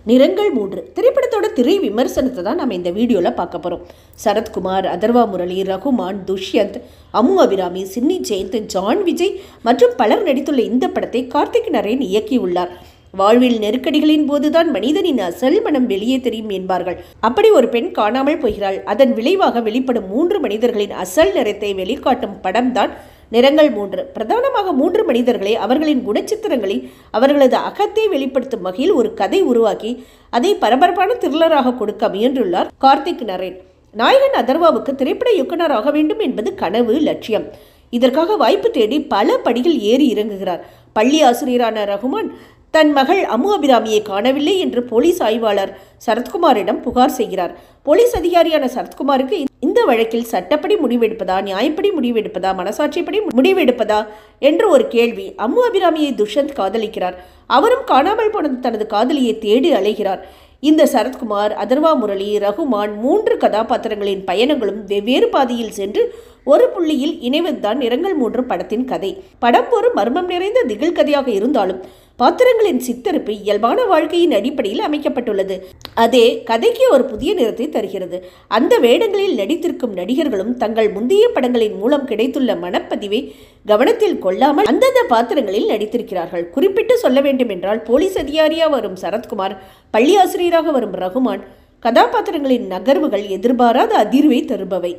நிறங்கள் 3 திரைப்படத்தோட திரை விமர்சனத்தை தான் நம்ம இந்த வீடியோவில் பார்க்க போகிறோம். சரத்குமார், அதர்வா முரளி, ரகுமான், துஷ்யந்த், அம்மு அபிராமி, சின்னி ஜெயந்த், ஜான் விஜய் மற்றும் பலர் நடித்துள்ள இந்த படத்தை கார்த்திக் நரேன் இயக்கியுள்ளார். வாழ்வில் நெருக்கடிகளின் போதுதான் மனிதனின் அசல் மனம் வெளியே தெரியும் என்பார்கள். அப்படி ஒரு பெண் காணாமல் போகிறாள். அதன் விளைவாக வெளிப்படும் 3 மனிதர்களின் அசல் நிறத்தை வெளிக்காட்டும் படம்தான் நிறங்கள் 3. பிரதானமாக 3 மனிதர்களை, அவர்களின் குணச்சித்திரங்களை, அவர்களது அகத்தை வெளிப்படுத்தும் வகையில் ஒரு கதை உருவாக்கி அதை பரபரப்பான த்ரில்லராக கொடுக்க முயன்றுள்ளார் கார்த்திக் நரேன். நாயகன் அதர்வாவுக்கு திரைப்பட இயக்குனர் ஆக வேண்டும் என்பது கனவு, லட்சியம். இதற்காக வாய்ப்பு தேடி பல படிகள் ஏறி இறங்குகிறார். பள்ளி ஆசிரியரான ரகுமான் தன் மகள் அம்மு அபிராமியை காணவில்லை என்று போலீஸ் ஆய்வாளர் சரத்குமாரிடம் புகார் செய்கிறார். போலீஸ் அதிகாரியான சரத்குமாருக்கு இந்த வழக்கில் சட்டப்படி முடிவெடுப்பதா, நியாயப்படி முடிவெடுப்பதா, மனசாட்சிப்படி முடிவெடுப்பதா என்ற ஒரு கேள்வி. அம்மு அபிராமியை துஷ்யந்த் காதலிக்கிறார். அவரும் காணாமல் போன தனது காதலியை தேடி அலைகிறார். இந்த சரத்குமார், அதர்வா முரளி, ரகுமான் 3 கதாபாத்திரங்களின் பயணங்களும் வெவ்வேறு பாதையில் சென்று ஒரு புள்ளியில் இணைவதுதான் நிறங்கள் 3 படத்தின் கதை. படம் ஒரு மர்மம் நிறைந்த திகில் கதையாக இருந்தாலும் பாத்திரங்களின் சித்தரிப்பு இயல்பான வாழ்க்கையின் அடிப்படையில் அமைக்கப்பட்டுள்ளது. அதே கதைக்கு ஒரு புதிய நிறத்தை தருகிறது. அந்த வேடங்களில் நடித்திருக்கும் நடிகர்களும் தங்கள் முந்தைய படங்களின் மூலம் கிடைத்துள்ள மனப்பதிவை கவனத்தில் கொள்ளாமல் அந்தந்த பாத்திரங்களில் நடித்திருக்கிறார்கள். குறிப்பிட்டு சொல்ல வேண்டும் என்றால், போலீஸ் அதிகாரியாக வரும் சரத்குமார், பள்ளி ஆசிரியராக வரும் ரகுமான் கதாபாத்திரங்களின் நகர்வுகள் எதிர்பாராத அதிர்வை தருபவை.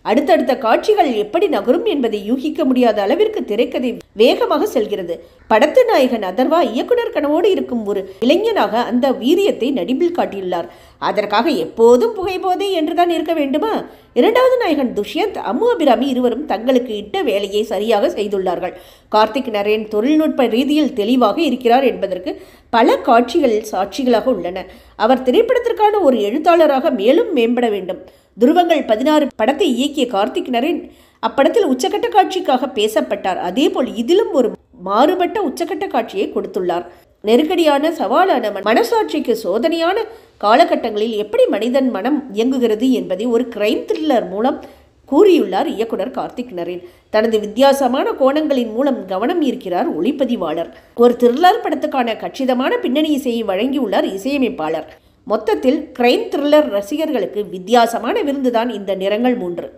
அடுத்தடுத்த காட்சிகள் எப்படி நகரும் என்பதை யூகிக்க முடியாத அளவிற்கு திரைக்கதை வேகமாக செல்கிறது. படத்து நாயகன் அதர்வா இயக்குனர் கனவோடு இருக்கும் ஒரு இளைஞனாக அந்த வீரியத்தை நடிப்பில் காட்டியுள்ளார். அதற்காக எப்போதும் புகைபோதை என்றுதான் இருக்க வேண்டுமா? இரண்டாவது நாயகன் துஷ்யந்த், அம்மு அபிராமி இருவரும் தங்களுக்கு இட்ட வேலையை சரியாக செய்துள்ளார்கள். கார்த்திக் நரேன் தொழில்நுட்ப ரீதியில் தெளிவாக இருக்கிறார் என்பதற்கு பல காட்சிகள் சாட்சிகளாக உள்ளன. அவர் திரைப்படத்திற்கான ஒரு எழுத்தாளராக மேலும் மேம்பட வேண்டும். துருவங்கள் 16 படத்தை இயக்கிய கார்த்திக் நரேன் அப்படத்தில் உச்சக்கட்ட காட்சிக்காக பேசப்பட்டார். அதேபோல் இதிலும் ஒரு மாறுபட்ட உச்சக்கட்ட காட்சியை கொடுத்துள்ளார். நெருக்கடியான, சவாலான, மனசாட்சிக்கு சோதனையான காலகட்டங்களில் எப்படி மனிதன் மனம் இயங்குகிறது என்பதை ஒரு கிரைம் த்ரில்லர் மூலம் கூறியுள்ளார் இயக்குனர் கார்த்திக் நரேன். தனது வித்தியாசமான கோணங்களின் மூலம் கவனம் ஈர்க்கிறார் ஒளிப்பதிவாளர். ஒரு த்ரில்லர் படத்துக்கான கச்சிதமான பின்னணி இசையை வழங்கியுள்ளார் இசையமைப்பாளர். மொத்தத்தில் கிரைம் த்ரில்லர் ரசிகர்களுக்கு வித்தியாசமான விருந்துதான் இந்த நிறங்கள் 3.